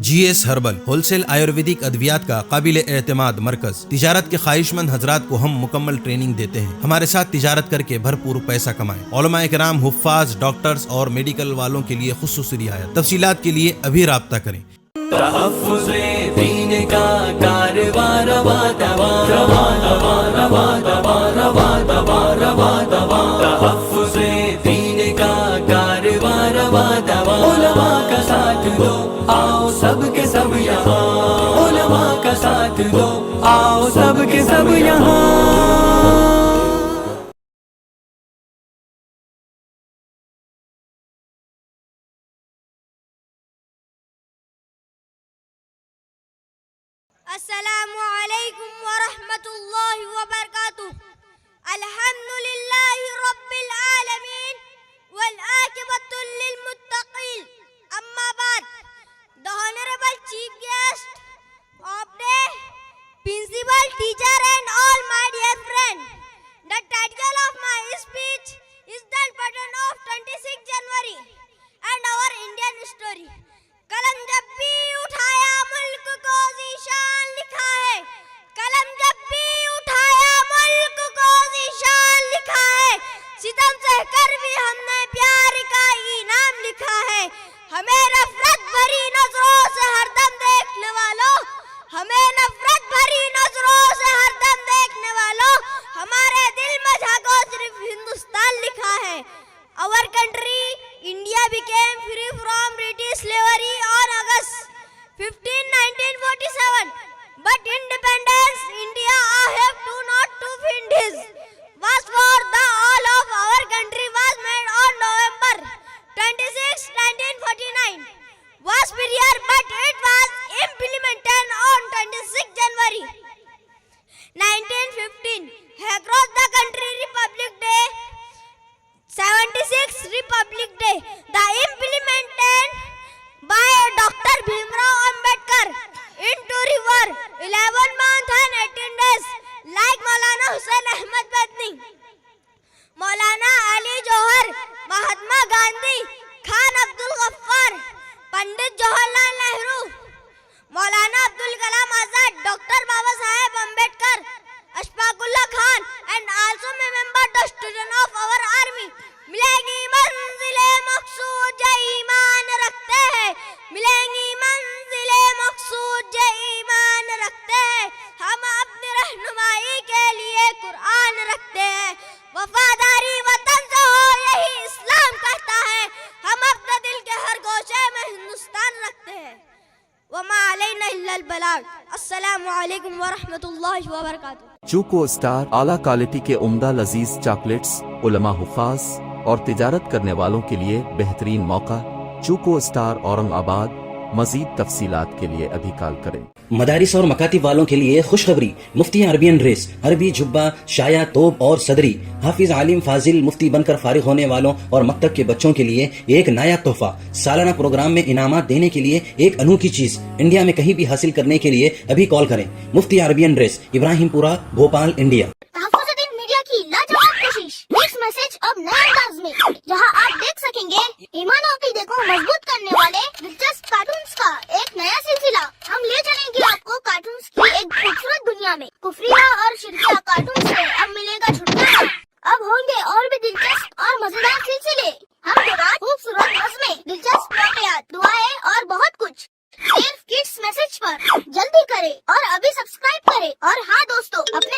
جی S herbal wholesale آیورویدک ادویات کا قابل اعتماد مرکز۔ تجارت کے خواہش مند حضرات کو ہم مکمل ٹریننگ دیتے ہیں۔ ہمارے ساتھ تجارت کر کے بھرپور پیسہ کمائیں۔ علماء کرام، حفاظ، ڈاکٹرز اور میڈیکل والوں کے لیے خصوصی رعایت۔ تفصیلات کے لیے ابھی رابطہ کریں۔ تحفظ دین کا کارواں رواں رواں رواں رواں رواں رواں رواں رواں رواں رواں تحفظ دین کا کارواں رواں رواں علماء کا ساتھ دو، آؤ سب کے سب یہاں، علماء کا ساتھ دو، آؤ سب کے سب یہاں۔ السلام علیکم ورحمۃ اللہ وبرکاتہ۔ الحمد للہ رب العالمین والعاقبۃ للمتقین، اما بعد، the honorable chief guest of the principal, teacher and all my dear friends, the title of my speech is the important of 26 January and our Indian story. قلم جب بھی اٹھایا ملک کو ذیشان لکھا ہے، قلم جب بھی اٹھایا ملک کو ذیشان لکھا ہے، ستم سہ کر بھی ہم نے پیار کا انعام لکھا ہے۔ ہمیں نفرت بھری نظروں سے ہر دم دیکھنے والوں، ہمیں نفرت بھری نظروں سے ہر دم دیکھنے والوں، ہمارے دل میں جھانکو صرف ہندوستان لکھا ہے۔ Our country, India, became free from British slavery on August 15, 1947. But independence India have to not to find his was for the all of our country was made on November 26, 1949. Was period, but it was implemented on 26 January 1915. Across the country, Republic Day 76 Republic Day, the implemented by Dr. Bhimrao Ambedkar into river 11 months and 18 days, like Maulana Hussain Ahmad Badni, Maulana Ali Johar, Mahatma Gandhi, Khan Abdul Ghaffar, Pandit Jawaharlal Nehru, Maulana Abdul Kalam Azad, Dr. Baba Saheb Ambedkar, Ashfaqullah Khan, and also member the student of our army. ملیں گی منزل مقصود جو ایمان رکھتے ہیں، ملیں گی منزل مقصود جو ایمان رکھتے ہیں، ہم اپنی رہنمائی کے لیے قرآن رکھتے ہیں، وفاداری وطن سے ہو یہی اسلام کہتا ہے، ہم اپنے دل کے ہر گوشے میں ہندوستان رکھتے ہیں۔ وما علینا الا البلاغ۔ السلام علیکم ورحمۃ اللہ وبرکاتہ۔ چوکو اسٹار اعلیٰ کوالٹی کے عمدہ لذیذ چاکلیٹس، علماء، حفاظ اور تجارت کرنے والوں کے لیے بہترین موقع۔ چوکو اسٹار اورنگ آباد۔ مزید تفصیلات کے لیے ابھی کال کریں۔ مدارس اور مکاتب والوں کے لیے خوشخبری، مفتی عربین ڈریس، عربی جبہ، شایا، توب اور صدری، حافظ عالم فاضل مفتی بن کر فارغ ہونے والوں اور مکتب کے بچوں کے لیے ایک نایاب تحفہ۔ سالانہ پروگرام میں انعامات دینے کے لیے ایک انوکھی چیز انڈیا میں کہیں بھی حاصل کرنے کے لیے ابھی کال کریں۔ مفتی عربین ڈریس، ابراہیم پورہ، بھوپال، انڈیا۔ تحفظ دین میڈیا کی لاجواب کوشش، نیکسٹ میسج اب نئے انداز میں، جہاں آپ دیکھ سکیں گے ایمان و عقیدے کو مضبوط کرنے والے دلچسپ کارٹونز کا ایک نیا سلسلہ۔ ہم لے چلیں گے آپ کو کارٹونز کی ایک خوبصورت دنیا میں۔ کفریہ اور شرکیہ کارٹون سے اب ملے گا چھٹکارا۔ اب ہوں گے اور بھی دلچسپ اور مزیدار سلسلے، ہم کے بعد خوبصورت نظمیں، دلچسپ واقعات، دعائیں اور بہت کچھ، صرف کڈس میسج پر۔ جلدی کرے اور ابھی سبسکرائب کرے، اور ہاں دوستو، اپنے